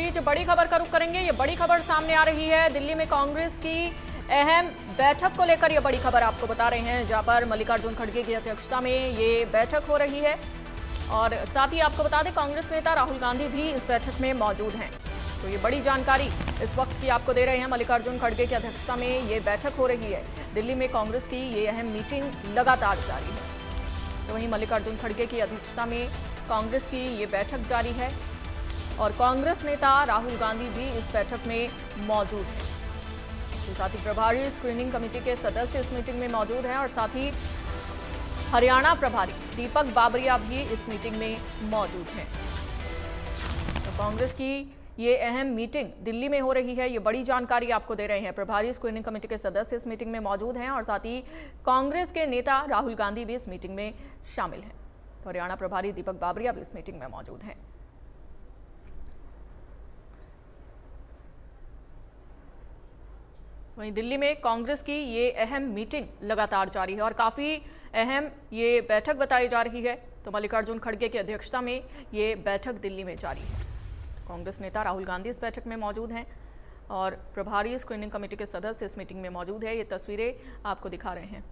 बीच बड़ी खबर का रुख करेंगे। ये बड़ी खबर सामने आ रही है, दिल्ली में कांग्रेस की अहम बैठक को लेकर ये बड़ी खबर आपको बता रहे हैं, जहां पर मल्लिकार्जुन खड़गे की अध्यक्षता में ये बैठक हो रही है। और साथ ही आपको बता दें, कांग्रेस नेता राहुल गांधी भी इस बैठक में मौजूद हैं। तो ये बड़ी जानकारी इस वक्त की आपको दे रहे हैं। मल्लिकार्जुन खड़गे की अध्यक्षता में ये बैठक हो रही है। दिल्ली में कांग्रेस की ये अहम मीटिंग लगातार जारी है। तो वहीं मल्लिकार्जुन खड़गे की अध्यक्षता में कांग्रेस की ये बैठक जारी है और कांग्रेस नेता राहुल गांधी भी इस बैठक में मौजूद हैं। साथ ही प्रभारी स्क्रीनिंग कमेटी के सदस्य इस मीटिंग में मौजूद हैं और साथ ही हरियाणा प्रभारी दीपक बाबरिया भी इस मीटिंग में मौजूद हैं। तो कांग्रेस की ये अहम मीटिंग दिल्ली में हो रही है, ये बड़ी जानकारी आपको दे रहे हैं। प्रभारी स्क्रीनिंग कमेटी के सदस्य इस मीटिंग में मौजूद हैं और साथ ही कांग्रेस के नेता राहुल गांधी भी इस मीटिंग में शामिल हैं। तो हरियाणा प्रभारी दीपक बाबरिया भी इस मीटिंग में मौजूद हैं। वहीं दिल्ली में कांग्रेस की ये अहम मीटिंग लगातार जारी है और काफ़ी अहम ये बैठक बताई जा रही है। तो मल्लिकार्जुन खड़गे की अध्यक्षता में ये बैठक दिल्ली में जारी है। कांग्रेस नेता राहुल गांधी इस बैठक में मौजूद हैं और प्रभारी स्क्रीनिंग कमेटी के सदस्य इस मीटिंग में मौजूद है। ये तस्वीरें आपको दिखा रहे हैं।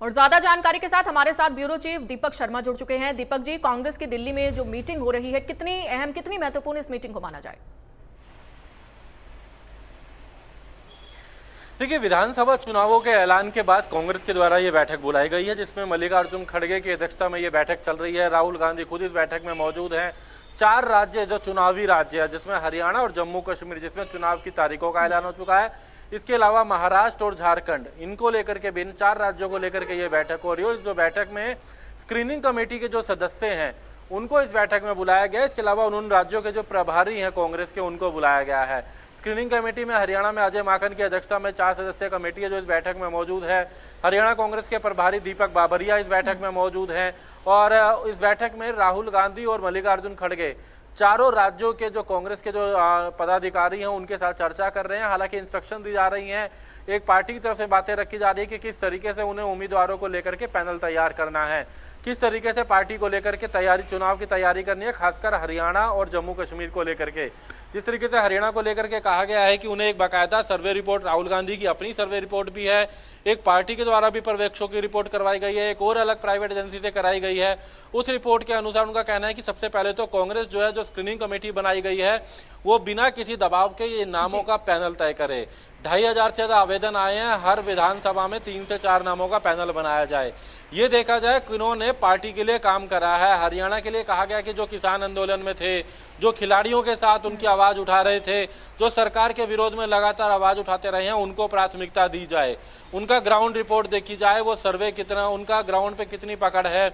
और ज्यादा जानकारी के साथ हमारे साथ ब्यूरो चीफ दीपक शर्मा जुड़ चुके हैं। दीपक जी, कांग्रेस की दिल्ली में जो मीटिंग हो रही है, कितनी अहम, कितनी महत्वपूर्ण इस मीटिंग को माना जाए? देखिए, विधानसभा चुनावों के ऐलान के बाद कांग्रेस के द्वारा ये बैठक बुलाई गई है, जिसमें मल्लिकार्जुन खड़गे की अध्यक्षता में ये बैठक चल रही है। राहुल गांधी खुद इस बैठक में मौजूद हैं। 4 राज्य जो चुनावी राज्य है, जिसमें हरियाणा और जम्मू कश्मीर, जिसमें चुनाव की तारीखों का ऐलान हो चुका है। इसके अलावा महाराष्ट्र और झारखंड, इनको लेकर के भी 4 राज्यों को लेकर के ये बैठक हो रही है। जो बैठक में स्क्रीनिंग कमेटी के जो सदस्य हैं उनको इस बैठक में बुलाया गया है। इसके अलावा उन राज्यों के जो प्रभारी हैं कांग्रेस के, उनको बुलाया गया है। स्क्रीनिंग कमेटी में हरियाणा में अजय माकन की अध्यक्षता में 4 सदस्यीय कमेटी है जो इस बैठक में मौजूद है। हरियाणा कांग्रेस के प्रभारी दीपक बाबरिया इस बैठक में मौजूद हैं और इस बैठक में राहुल गांधी और मल्लिकार्जुन खड़गे चारों राज्यों के जो कांग्रेस के जो पदाधिकारी हैं उनके साथ चर्चा कर रहे हैं। हालांकि इंस्ट्रक्शन दी जा रही हैं, एक पार्टी की तरफ से बातें रखी जा रही है कि किस तरीके से उन्हें उम्मीदवारों को लेकर के पैनल तैयार करना है, किस तरीके से पार्टी को लेकर के चुनाव की तैयारी करनी है, खासकर हरियाणा और जम्मू कश्मीर को लेकर के। जिस तरीके से हरियाणा को लेकर के कहा गया है कि उन्हें एक बाकायदा सर्वे रिपोर्ट, राहुल गांधी की अपनी सर्वे रिपोर्ट भी है, एक पार्टी के द्वारा भी पर्यवेक्षकों की रिपोर्ट करवाई गई है, एक और अलग प्राइवेट एजेंसी से कराई गई है। उस रिपोर्ट के अनुसार उनका कहना है कि सबसे पहले तो कांग्रेस जो है, जो स्क्रीनिंग कमेटी बनाई गई है, वो बिना किसी दबाव के ये नामों का पैनल तय करे। 2500 से ज्यादा आवेदन आए हैं, हर विधानसभा में 3 से 4 नामों का पैनल बनाया जाए। ये देखा जाए किन्होंने पार्टी के लिए काम करा है। हरियाणा के लिए कहा गया कि जो किसान आंदोलन में थे, जो खिलाड़ियों के साथ उनकी आवाज उठा रहे थे, जो सरकार के विरोध में लगातार आवाज उठाते रहे हैं, उनको प्राथमिकता दी जाए। उनका ग्राउंड रिपोर्ट देखी जाए, वो सर्वे कितना, उनका ग्राउंड पे कितनी पकड़ है।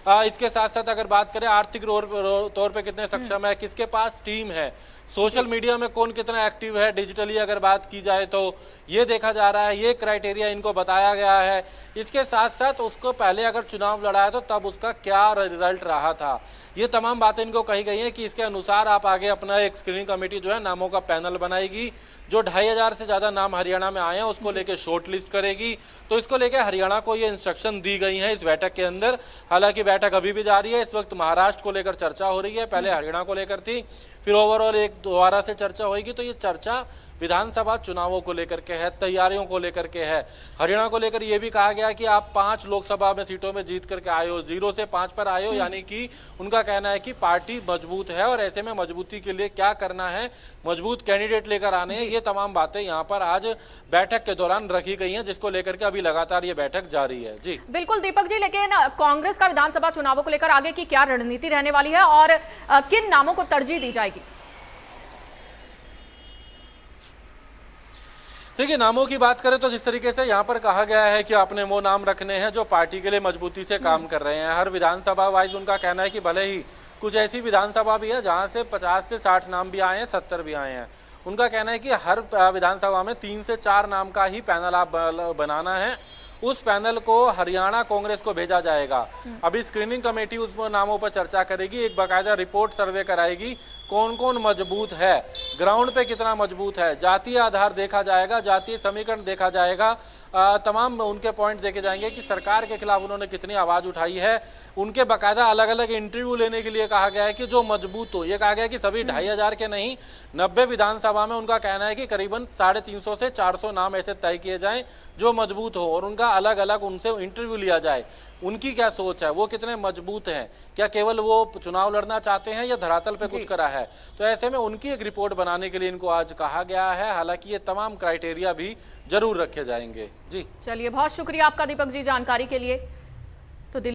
इसके साथ साथ अगर बात करें आर्थिक तौर पे कितने सक्षम है, किसके पास टीम है, सोशल मीडिया में कौन कितना एक्टिव है, डिजिटली अगर बात की जाए तो ये देखा जा रहा है। ये क्राइटेरिया इनको बताया गया है। इसके साथ साथ उसको पहले अगर चुनाव लड़ाया तो तब उसका क्या रिजल्ट रहा था, ये तमाम बातें इनको कही गई हैं कि इसके अनुसार आप आगे अपना एक स्क्रीनिंग कमेटी जो है नामों का पैनल बनाएगी। जो 2500 से ज्यादा नाम हरियाणा में आए हैं उसको लेके शॉर्ट लिस्ट करेगी। तो इसको लेके हरियाणा को ये इंस्ट्रक्शन दी गई है इस बैठक के अंदर। हालांकि बैठक अभी भी जारी है। इस वक्त महाराष्ट्र को लेकर चर्चा हो रही है, पहले हरियाणा को लेकर थी, फिर ओवरऑल एक दोबारा से चर्चा होगी। तो ये चर्चा विधानसभा चुनावों को लेकर के है, तैयारियों को लेकर के है। हरियाणा को लेकर यह भी कहा गया कि आप 5 लोकसभा में सीटों में जीत करके आए हो, 0 से 5 पर आए हो, यानी कि उनका कहना है कि पार्टी मजबूत है और ऐसे में मजबूती के लिए क्या करना है, मजबूत कैंडिडेट लेकर आने हैं। ये तमाम बातें यहाँ पर आज बैठक के दौरान रखी गई हैं, जिसको लेकर के अभी लगातार ये बैठक जारी है। जी बिल्कुल दीपक जी, लेकिन कांग्रेस का विधानसभा चुनावों को लेकर आगे की क्या रणनीति रहने वाली है और किन नामों को तरजीह दी जाएगी? देखिए, नामों की बात करें तो जिस तरीके से यहाँ पर कहा गया है कि आपने वो नाम रखने हैं जो पार्टी के लिए मजबूती से काम कर रहे हैं। हर विधानसभा वाइज उनका कहना है कि भले ही कुछ ऐसी विधानसभा भी है जहाँ से 50 से 60 नाम भी आए हैं, 70 भी आए हैं, उनका कहना है कि हर विधानसभा में 3 से 4 नाम का ही पैनल आप बनाना है। उस पैनल को हरियाणा कांग्रेस को भेजा जाएगा। अभी स्क्रीनिंग कमेटी उस नामों पर चर्चा करेगी, एक बाकायदा रिपोर्ट सर्वे कराएगी, कौन कौन मजबूत है, ग्राउंड पे कितना मजबूत है, जातीय आधार देखा जाएगा, जातीय समीकरण देखा जाएगा। तमाम उनके पॉइंट देखे जाएंगे कि सरकार के खिलाफ उन्होंने कितनी आवाज उठाई है। उनके बाकायदा अलग अलग इंटरव्यू लेने के लिए कहा गया है कि जो मजबूत हो, ये कहा गया कि सभी 2500 के नहीं 90 विधानसभा में उनका कहना है कि करीबन 350 से 400 नाम ऐसे तय किए जाएं जो मजबूत हो और उनका अलग अलग उनसे इंटरव्यू लिया जाए। उनकी क्या सोच है, वो कितने मजबूत हैं, क्या केवल वो चुनाव लड़ना चाहते हैं या धरातल पे कुछ करा है। तो ऐसे में उनकी एक रिपोर्ट बनाने के लिए इनको आज कहा गया है। हालांकि ये तमाम क्राइटेरिया भी जरूर रखे जाएंगे। जी चलिए, बहुत शुक्रिया आपका दीपक जी जानकारी के लिए।